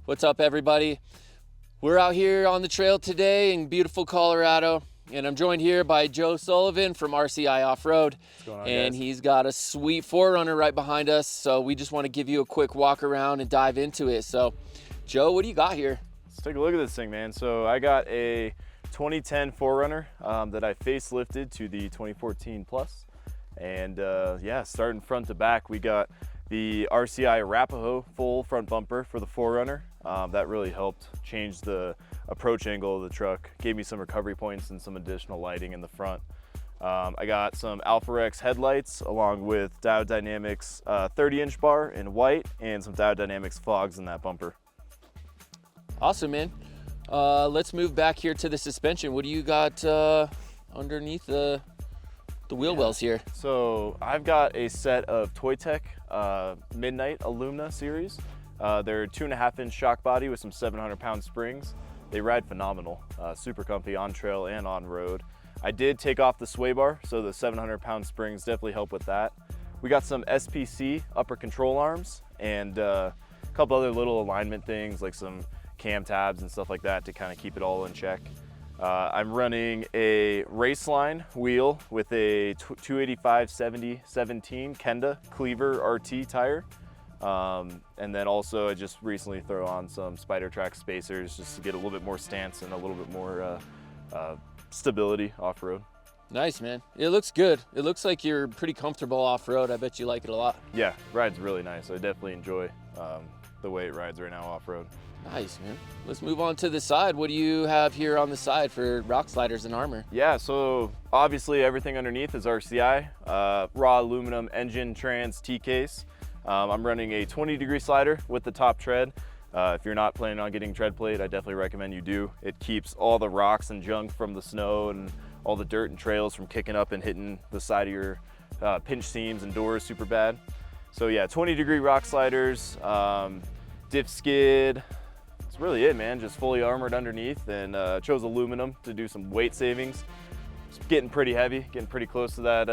What's up, everybody? We're out here on the trail today in beautiful Colorado, and I'm joined here by Joe Sullivan from RCI Offroad. What's going on, and guys? He's got a sweet 4Runner right behind us, so we just want to give you a quick walk around and dive into it. So, Joe, what do you got here? Let's take a look at this thing, man. So I got a 2010 4Runner that I facelifted to the 2014 Plus. And yeah, starting front to back, we got the RCI Arapaho full front bumper for the 4Runner. That really helped change the approach angle of the truck, gave me some recovery points and some additional lighting in the front. I got some Alpharex headlights along with Diode Dynamics 30-inch bar in white and some Diode Dynamics fogs in that bumper. Awesome, man. Let's move back here to the suspension. What do you got underneath the wheel wells here? So I've got a set of Toytech Midnight Alumna series. They're 2.5-inch shock body with some 700-pound springs. They ride phenomenal, super comfy on trail and on road. I did take off the sway bar, so the 700-pound springs definitely help with that. We got some SPC upper control arms and a couple other little alignment things like some cam tabs and stuff like that to kind of keep it all in check. I'm running a Raceline wheel with a 285/70/17 Kenda Cleaver RT tire. And then also I just recently throw on some Spider Track spacers just to get a little bit more stance and a little bit more stability off-road. Nice, man. It looks good. It looks like you're pretty comfortable off-road. I bet you like it a lot. Yeah, rides really nice. I definitely enjoy the way it rides right now off-road. Nice, man. Let's move on to the side. What do you have here on the side for rock sliders and armor? Yeah, so obviously everything underneath is RCI, raw aluminum engine, trans, T-case. I'm running a 20-degree slider with the top tread. If you're not planning on getting tread plate, I definitely recommend you do. It keeps all the rocks and junk from the snow and all the dirt and trails from kicking up and hitting the side of your pinch seams and doors super bad. So yeah, 20-degree rock sliders, diff skid. That's really it, man. Just fully armored underneath, and chose aluminum to do some weight savings. It's getting pretty heavy, getting pretty close to that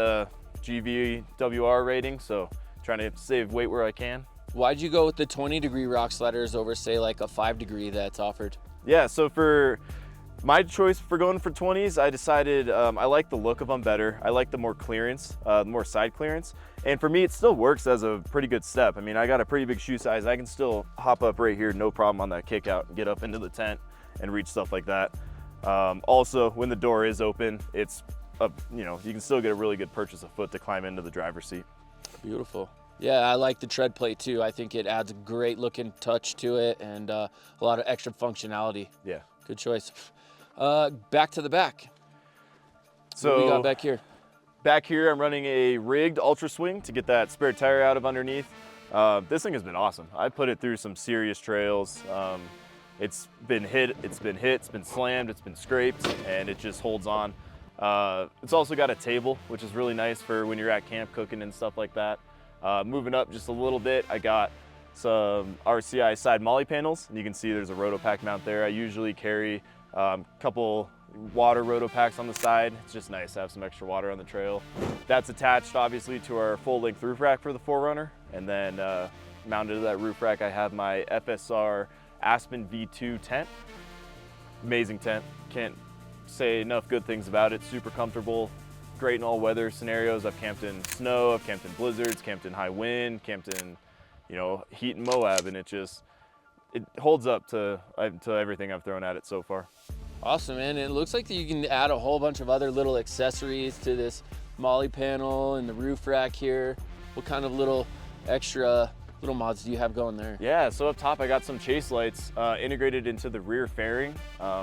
GVWR rating, so trying to save weight where I can. Why'd you go with the 20-degree rock sliders over, say, like a 5-degree that's offered? Yeah, so for my choice for going for 20s, I decided I like the look of them better. I like the more clearance, more side clearance. And for me, it still works as a pretty good step. I mean, I got a pretty big shoe size. I can still hop up right here, no problem on that kick out, and get up into the tent and reach stuff like that. Also, when the door is open, it's you know, you can still get a really good purchase of foot to climb into the driver's seat. Beautiful. Yeah, I like the tread plate too. I think it adds a great looking touch to it and a lot of extra functionality. Yeah. Good choice. Back to the back. So what we got back here? Back here, I'm running a rigged Ultra Swing to get that spare tire out of underneath. This thing has been awesome. I put it through some serious trails. It's been hit, it's been slammed, it's been scraped, and it just holds on. It's also got a table, which is really nice for when you're at camp cooking and stuff like that. Moving up just a little bit, I got some RCI side molly panels, and you can see there's a Rotopack mount there. I usually carry a couple water Rotopacks on the side. It's just nice to have some extra water on the trail. That's attached obviously to our full-length roof rack for the 4Runner, and then mounted to that roof rack I have my FSR Aspen V2 tent. Amazing tent, can't say enough good things about it. Super comfortable, great in all weather scenarios. I've camped in snow, I've camped in blizzards, camped in high wind, camped in, you know, heat in Moab, and it holds up to everything I've thrown at it so far. Awesome, man. It looks like you can add a whole bunch of other little accessories to this molly panel and the roof rack here. What kind of little extra little mods do you have going there? Yeah, so up top I got some chase lights integrated into the rear fairing.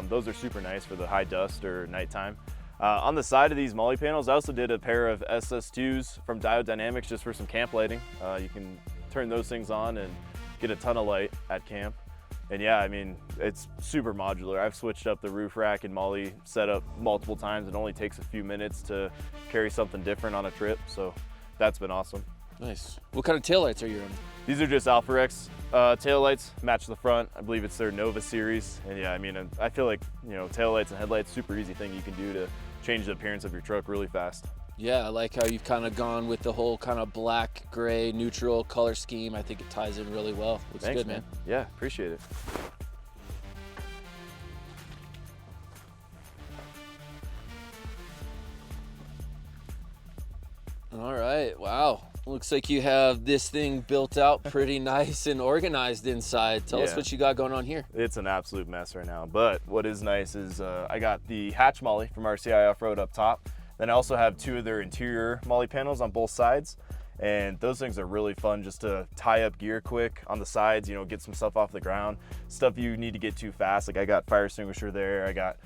Those are super nice for the high dust or nighttime. On the side of these molly panels, I also did a pair of SS2s from Diode Dynamics just for some camp lighting. You can turn those things on and get a ton of light at camp. And yeah, I mean, it's super modular. I've switched up the roof rack and molly setup multiple times. It only takes a few minutes to carry something different on a trip, so that's been awesome. Nice. What kind of taillights are you running? These are just Alpharex taillights, match the front. I believe it's their Nova series. And yeah, I mean, I feel like, you know, taillights and headlights, super easy thing you can do to change the appearance of your truck really fast. Yeah, I like how you've kind of gone with the whole kind of black, gray, neutral color scheme. I think it ties in really well. Looks Thanks, good, man. Yeah, appreciate it. right, wow. Looks like you have this thing built out pretty nice and organized inside. Tell us what you got going on here. It's an absolute mess right now, but what is nice is I got the hatch molly from RCI Offroad up top. Then I also have 2 of their interior molly panels on both sides. And those things are really fun just to tie up gear quick on the sides, you know, get some stuff off the ground, stuff you need to get too fast. Like I got fire extinguisher there, I got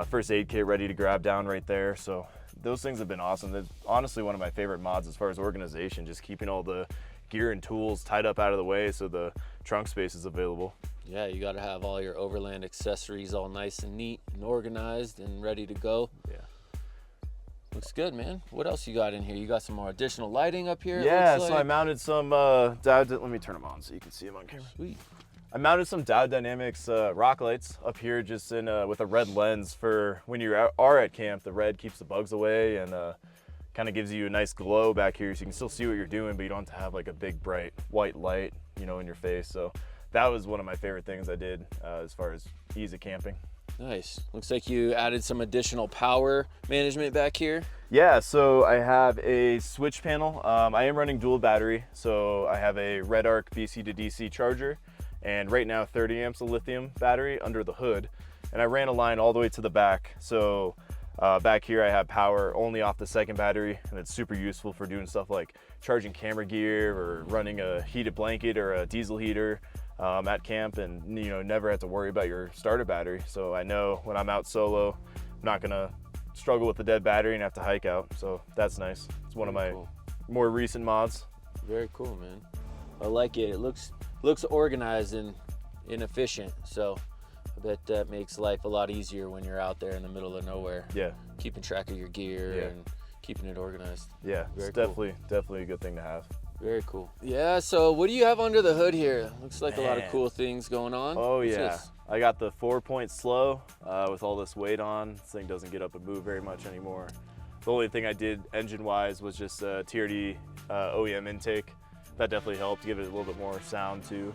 first aid kit ready to grab down right there. So those things have been awesome. They're honestly one of my favorite mods as far as organization, just keeping all the gear and tools tied up out of the way so the trunk space is available. Yeah, you got to have all your overland accessories all nice and neat and organized and ready to go. Yeah. Looks good, man. What else you got in here? You got some more additional lighting up here? Yeah, it looks so like. I mounted some let me turn them on so you can see them on camera. Sweet. I mounted some Dow Dynamics rock lights up here just in with a red lens for when you are at camp. The red keeps the bugs away and kind of gives you a nice glow back here so you can still see what you're doing, but you don't have to have like a big bright white light, you know, in your face. So that was one of my favorite things I did as far as ease of camping. Nice. Looks like you added some additional power management back here. Yeah, so I have a switch panel. I am running dual battery, so I have a Red Arc DC to DC charger, and right now 30 amps of lithium battery under the hood. And I ran a line all the way to the back. So back here I have power only off the second battery, and it's super useful for doing stuff like charging camera gear or running a heated blanket or a diesel heater at camp, and you know, never have to worry about your starter battery. So I know when I'm out solo, I'm not gonna struggle with the dead battery and have to hike out. So that's nice. It's one of my more recent mods. Very cool, man. I like it. It looks organized and efficient. So I bet that makes life a lot easier when you're out there in the middle of nowhere. Yeah. Keeping track of your gear and keeping it organized. Yeah, it's definitely a good thing to have. Very cool. Yeah, so what do you have under the hood here? Looks like a lot of cool things going on. Oh, What's yeah. this? I got the 4-point slow with all this weight on. This thing doesn't get up and move very much anymore. The only thing I did engine-wise was just a TRD OEM intake. That definitely helped give it a little bit more sound too.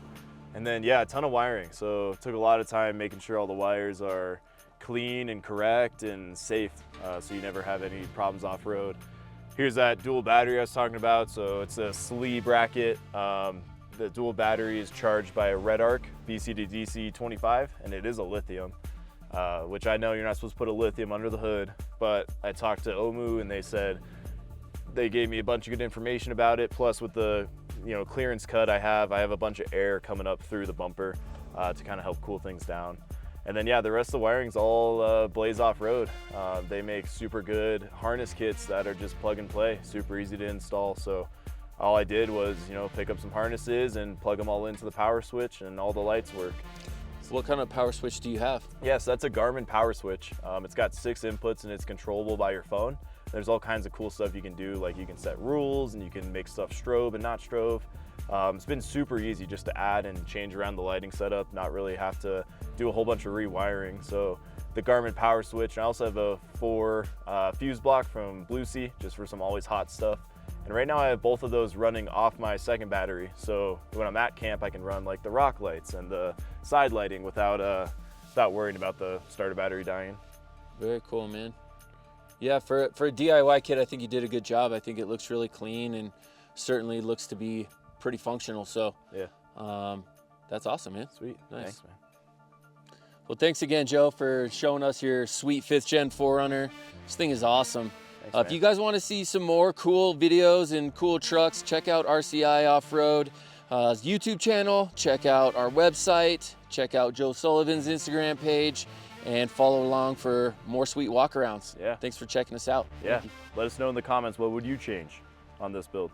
And then, yeah, a ton of wiring. So it took a lot of time making sure all the wires are clean and correct and safe so you never have any problems off-road. Here's that dual battery I was talking about. So it's a SLE bracket. The dual battery is charged by a Red Arc DC to DC 25, and it is a lithium, which I know you're not supposed to put a lithium under the hood, but I talked to OMU and they gave me a bunch of good information about it. Plus with the clearance cut I have a bunch of air coming up through the bumper to kind of help cool things down. And then, yeah, the rest of the wiring's all Blaze Off-Road. They make super good harness kits that are just plug and play, super easy to install. So all I did was, pick up some harnesses and plug them all into the power switch, and all the lights work. So what kind of power switch do you have? Yes, that's a Garmin power switch. It's got 6 inputs and it's controllable by your phone. There's all kinds of cool stuff you can do, like you can set rules and you can make stuff strobe and not strobe. It's been super easy just to add and change around the lighting setup, not really have to do a whole bunch of rewiring. So the Garmin power switch, I also have a 4 fuse block from Blue Sea, just for some always hot stuff. And right now I have both of those running off my second battery. So when I'm at camp, I can run like the rock lights and the side lighting without worrying about the starter battery dying. Very cool, man. Yeah, for a DIY kit, I think you did a good job. I think it looks really clean and certainly looks to be pretty functional. So yeah, that's awesome, man. Sweet. Nice. Thanks, man. Well, thanks again, Joe, for showing us your sweet 5th gen 4Runner. This thing is awesome. Thanks, if you guys want to see some more cool videos and cool trucks, check out RCI Offroad YouTube channel, check out our website, check out Joe Sullivan's Instagram page, and follow along for more sweet walkarounds. Yeah. Thanks for checking us out. Yeah. Let us know in the comments, what would you change on this build?